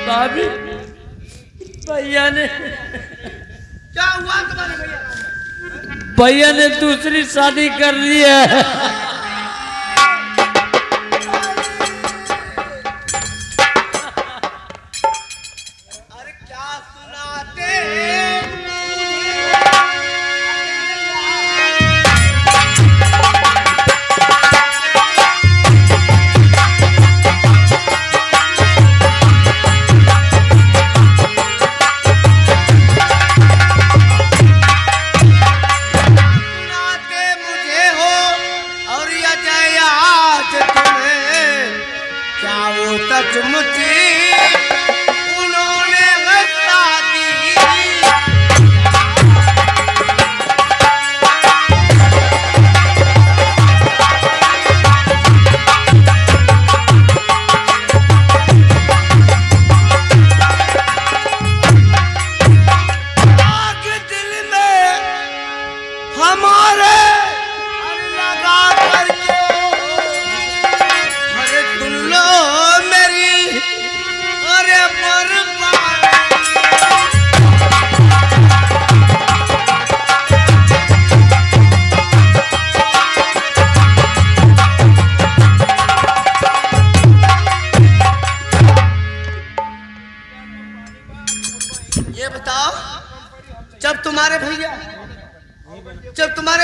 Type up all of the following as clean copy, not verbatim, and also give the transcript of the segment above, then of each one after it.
भाभी भैया ने क्या हुआ तुम्हारे भैया? भैया ने दूसरी शादी कर ली है। अरे क्या सुनाते मुझे हो और या जय आज तुम्हें क्या वो सचमुची उन्होंने बता दी। आग दिल में हमारे लगा करके अरे तुम लो मेरी अरे बर्बाद। ये बताओ जब तुम्हारे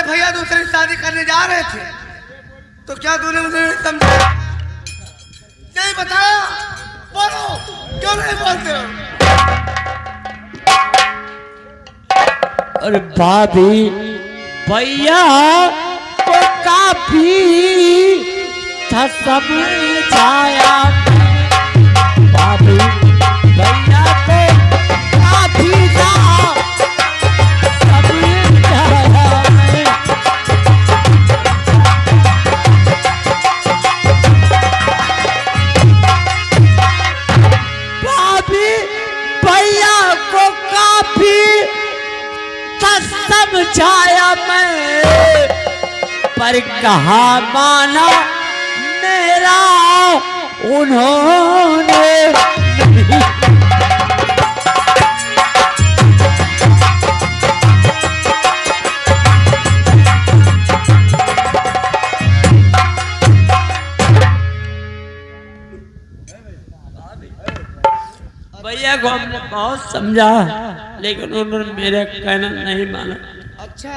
भैया दूसरी शादी करने जा रहे थे तो क्या तूने मुझे नहीं समझा? नहीं बताया? बोलो क्यों नहीं बोलते हो? अरे भाभी भैया को काफी था समझाया। भाभी भैया को काफी था समझाया। भाभी भैया को काफी समझाया मैं, पर कहा माना मेरा उन्होंने। भैया को हमने बहुत समझा लेकिन उन्होंने मेरा कहना नहीं माना। अच्छा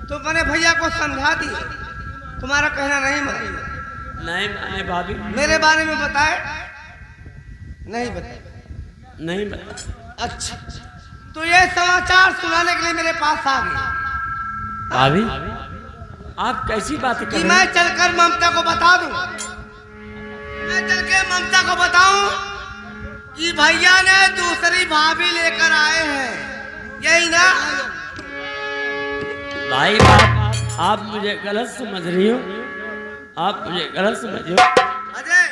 तो मैंने भैया को समझा दी, तुम्हारा कहना नहीं माने? नहीं माने भाभी। मेरे बारे में बताए? नहीं बताए? नहीं बता। अच्छा तो ये समाचार सुनाने के लिए मेरे पास आ गए। भाभी आप कैसी बात कर कि रहे मैं हैं? चलकर ममता को बता दूं, मैं चल के ममता को बताऊं कि भैया ने दूसरी भाभी लेकर आए हैं, यही ना? भाई आप मुझे गलत समझ रही हो, आप मुझे गलत समझ रही हो। अजय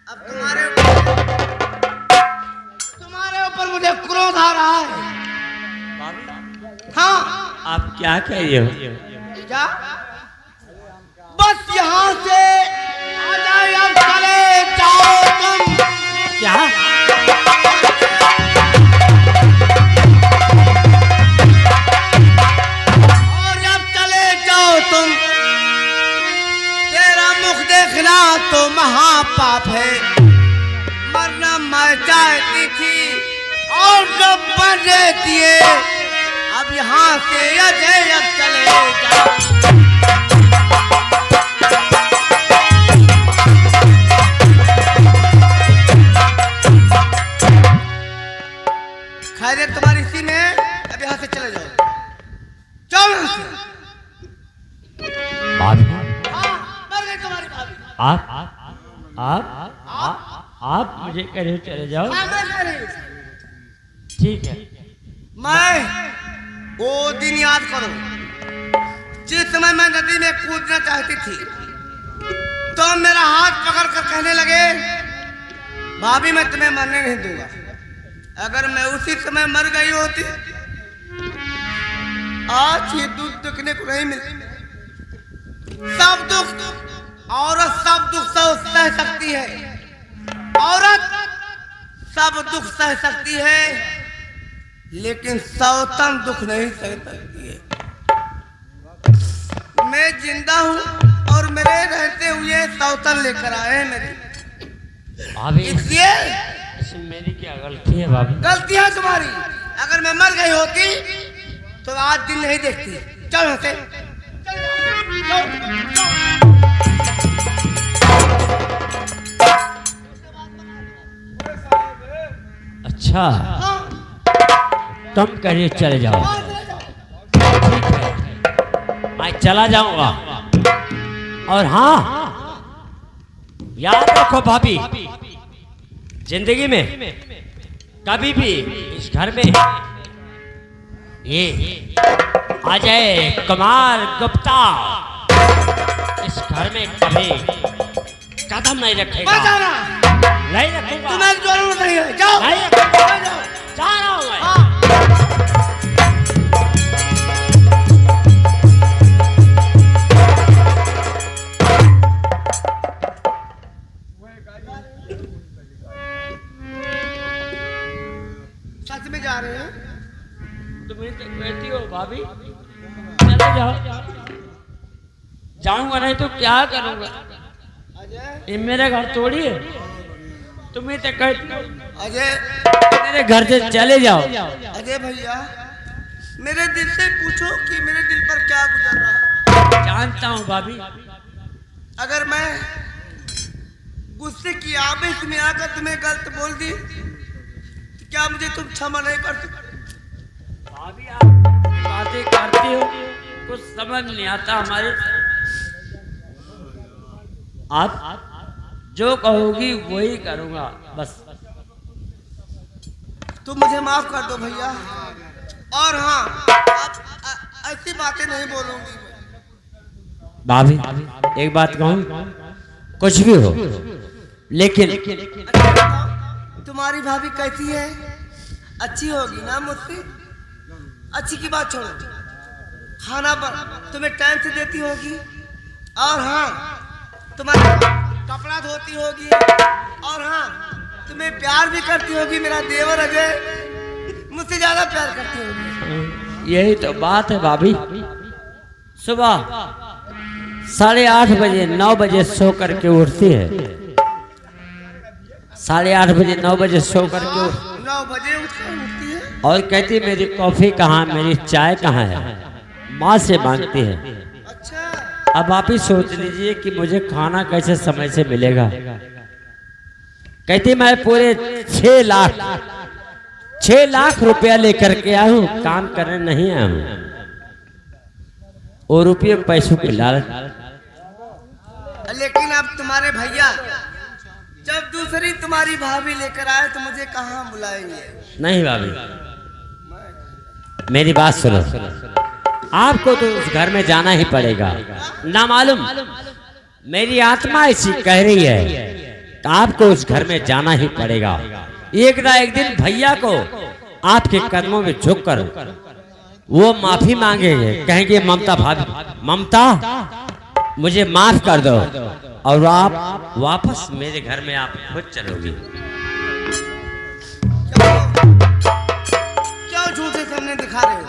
अब तुम्हारे ऊपर मुझे क्रोध आ रहा है। हाँ आप क्या कह रही हो? क्या? बस यहाँ से आ जाए, अब चले जाओ तुम। क्या? और जब चले जाओ तुम, तेरा मुख देखना तो महापाप है। मरना मैं चाहती थी और जब मर देती है। अब यहाँ से अजय अब चले जाओ। खैर तुम्हारी इसी में, अब यहाँ से चले जाओ, जाओ यहाँ से। भाभी हाँ, मर गई तुम्हारी भाभी। आप मुझे कह रहे हो चले जाओ? हाँ, मैं कह रही हूँ। ठीक है। मैं वो दिन याद करो जिस समय मैं नदी में कूदना चाहती थी तो मेरा हाथ पकड़ कर कहने लगे, भाभी मैं तुम्हें मरने नहीं दूंगा। अगर मैं उसी समय मर गई होती आज ये दुख देखने को नहीं मिलती। सब दुख औरत सब दुख सह सकती है। औरत सब दुख सह सकती है, लेकिन सौतन दुख नहीं सह सकती है। मैं जिंदा हूँ और मेरे रहते हुए सौतन लेकर आए हैं मेरी। भाभी इसलिए इसमें मेरी क्या गलती है भाभी? गलती है तुम्हारी। अगर मैं मर गई होती तो आज दिन नहीं देखती। चल यहाँ से। अच्छा तुम करिए चले जाओ, ठीक है मैं चला जाऊंगा। और हाँ याद रखो भाभी, जिंदगी में कभी भी इस घर में ये अजय कुमार गुप्ता इस घर में कभी कदम नहीं रखेगा। नहीं रखूंगा। तुम्हें जरूरत नहीं है, जाओ। नहीं रखूंगा। जा रहा हूं मैं। सच में जा रहे हैं? तुम्हें तो कहती हो भाभी चले जाओ। जाऊंगा नहीं तो क्या करूंगा? अजय, ये मेरा घर थोड़ी है। तुम्हें तो कहती हो अजय, मेरे घर से चले जाओ। अजय भैया, मेरे दिल से पूछो कि मेरे दिल पर क्या गुजर रहा है। जानता हूँ भाभी। अगर मैं गुस्से की आवेश में आकर तुम्हें गलत बोल दी तो क्या मुझे तुम क्षमा नहीं कर सकते? भाभी आप बातें करती हो, कुछ समझ नहीं आता हमारे। आप जो कहोगी वही करूंगा बस। तुम मुझे माफ कर दो भैया। और हाँ, अब ऐसी बातें नहीं बोलूंगी मैं। भाभी एक बात कहूँ, कुछ भी हो लेकिन अच्छा बताओ, तुम्हारी भाभी कैसी है? अच्छी होगी ना मुझसे? अच्छी की बात छोड़ो, खाना पर तुम्हें टाइम से देती होगी। और हाँ, तुम्हारा कपड़ा धोती होगी। और हाँ, तुम्हें प्यार भी करती होगी। मेरा देवर अजय मुझसे ज्यादा प्यार करती होगी। यही तो बात है भाभी। सुबह 8:30 बजे 9 बजे सो करके उठती है। 8:30 बजे 9 बजे सो करके 9 बजे उठती है और कहती है मेरी कॉफी कहाँ, मेरी चाय कहाँ है? माँ से मांगती है। अच्छा, अब आप ही सोच लीजिए कि मुझे खाना कैसे समय से मिलेगा। कहती मैं पूरे 6 लाख रुपया लेकर के आया हूँ, काम करने नहीं आया हूँ। और रुपये पैसों के लालच। लेकिन अब तुम्हारे भैया जब दूसरी तुम्हारी भाभी लेकर आए तो मुझे कहाँ बुलाएंगे? नहीं भाभी, मेरी बात सुनो। आपको तो उस घर में जाना ही पड़ेगा। ना मालूम मेरी आत्मा ऐसी कह रही है तो आपको उस घर में जाना ही पड़ेगा। एक ना एक दिन भैया को आपके कदमों में झुककर वो माफी मांगेंगे। कहेंगे ममता भाभी, ममता मुझे माफ कर दो, और आप वापस मेरे घर में आप खुद चलोगी। क्यों झूठे सामने दिखा रहे हो?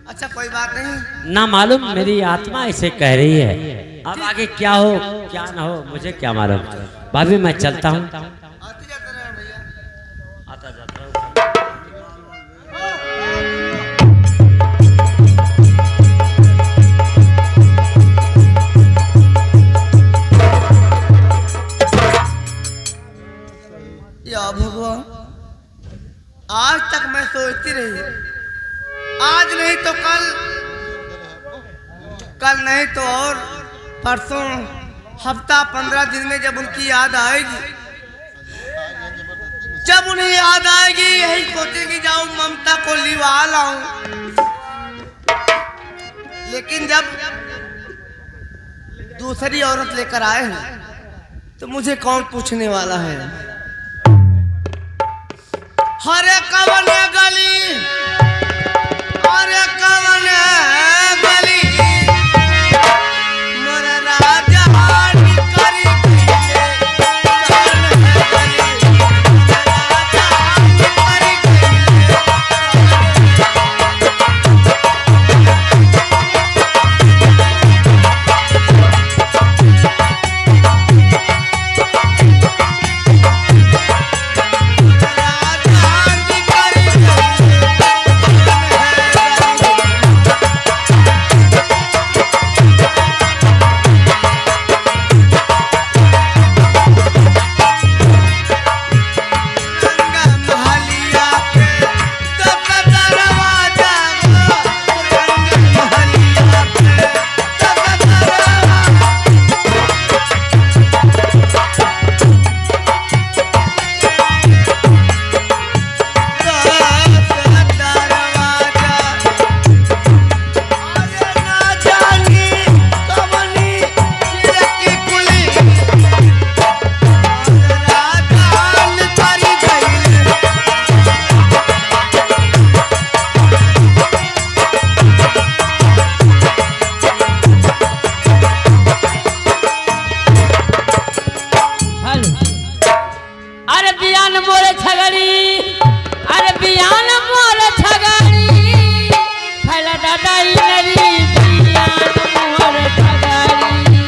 अच्छा कोई बात नहीं। ना मालूम मेरी आत्मा ऐसे कह रही है। अब आगे क्या हो क्या ना हो मुझे क्या मालूम। भाभी मैं चलता हूँ। आते जाते रहे भैया। आता जाता हूँ। या भगवान, आज तक मैं सोचती रही, आज नहीं तो कल, कल नहीं तो और परसों, हफ्ता 15 दिन में जब उनकी याद आएगी, जब उन्हें याद आएगी यही सोचेगी जाऊं ममता को लिवा लाऊं। लेकिन जब दूसरी औरत लेकर आए हैं तो मुझे कौन पूछने वाला है? हरे कवन गली, हरे कवन गली, मोर राजा करी गई, कवन गली, मोर राजा बियान मोरे छगड़ी, अरे बियान मोरे छगड़ी, फैला दादा इनरी बियान मोरे छगड़ी,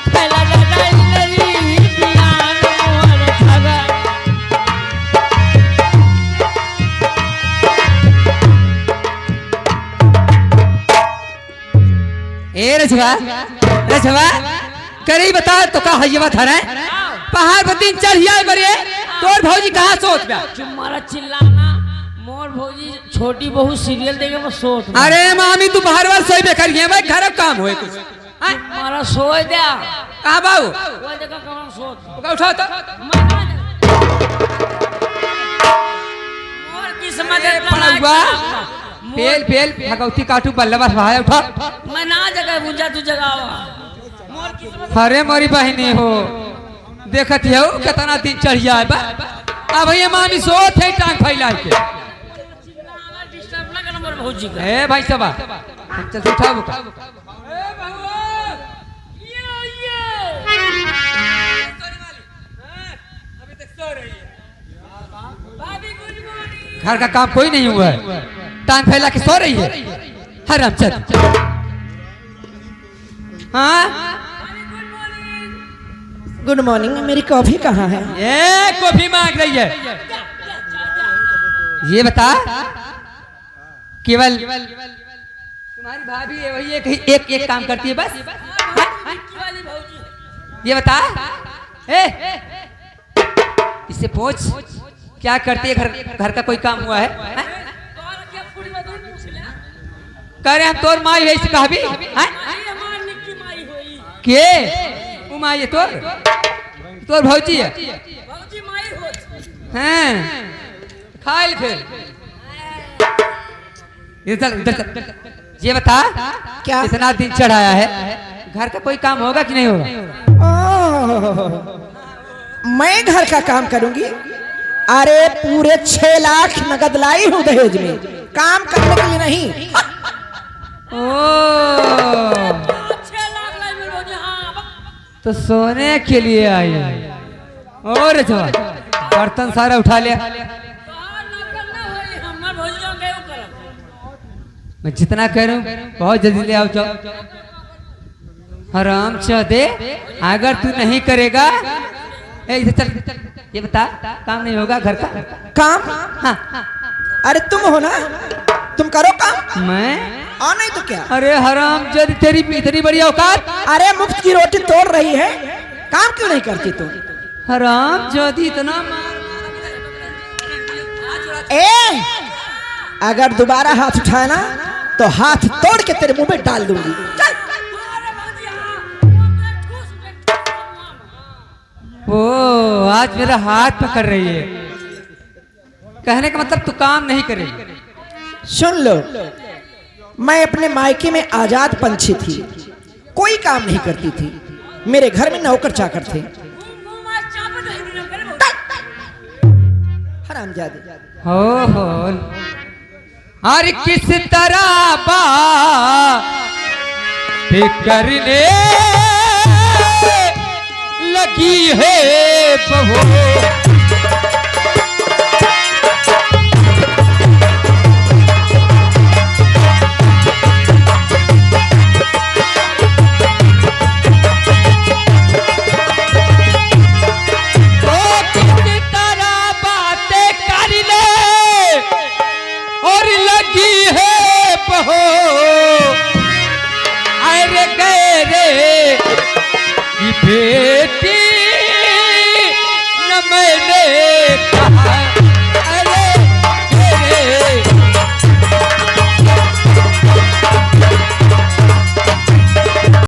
फैला दादा इनरी बियान मोरे छगड़ी। ए रजवा रजवा करी बता तो का हयवा धरे पहाड़ पर दिन चढ़िया बरे तोर भौजी कहां सोत बा तुम्हारा चिल्लाना मोर भौजी छोटी बहू सीरियल देखे वो सोच। अरे मामी तू बाहर वाल सोई बेकर ये भाई घर काम होए कुछ तुम्हारा सोए दे कहां बाऊ वो जगह कहां सोच का उठा तो मोर किस्मत है पड़वा पेल पेल भगवती काटू बल्लवा भाई उठा मैं ना जगह बुझा तू जगावा मोर किस्मत। अरे मोरी बहनी हो देखत हो कितना दिन चढ़िया बा अब ये मामी सोत है टांग फैला के डिस्टर्ब ना कर मोर भौजी का। ए भाई सब चल उठा बुका ए बहू अभी तक सो रही है भाभी गुड मॉर्निंग। घर का काम कोई नहीं हुआ है टांग फैला के सो रही है हरामचंद। हाँ गुड मॉर्निंग। मेरी कॉफी कहाँ है? ये कॉफी मांग रही है। ये बता केवल तुम्हारी भाभी है वही एक काम करती है बस। ये बता इससे पूछ क्या करती है घर का कोई काम हुआ है? कह रहे हम तोर माई है कहा भी के वो माई है तोर भौजी है हैं खाइल फिर इधर चल। ये बता क्या? इतना दिन चढ़ाया है घर का कोई काम होगा कि नहीं होगा? मैं घर का काम करूंगी। अरे पूरे 6 लाख नगद लाई हूँ दहेज में, काम करने के लिए नहीं। ओ तो सोने के लिए आई और बर्तन सारा उठा लिया। मैं जितना कह रहा हूँ बहुत जल्दी ले आओ जाओ। हराम चौधे अगर तू नहीं करेगा इधर चल। ये बता काम नहीं होगा घर का काम? हाँ अरे तुम हो ना, तुम करो काम। मैं और नहीं तो क्या? अरे हराम चौधरी तेरी इतनी बड़ी औकात। अरे मुफ्त की रोटी तोड़ रही है, काम क्यों नहीं करती तुम? हराम चौधरी इतना ए अगर दोबारा हाथ उठाना तो हाथ तोड़ के तेरे मुंह में डाल दूंगी। चल। ओ आज मेरा हाथ पकड़ रही है, कहने का मतलब तू काम नहीं करेगी। सुन लो, मैं अपने मायके में आजाद पंछी थी, कोई काम नहीं करती थी। मेरे घर में नौकर चाकर थे। हरामजादे। हो अरे किस तरह बात करने लगी है बहू। अरे गए रे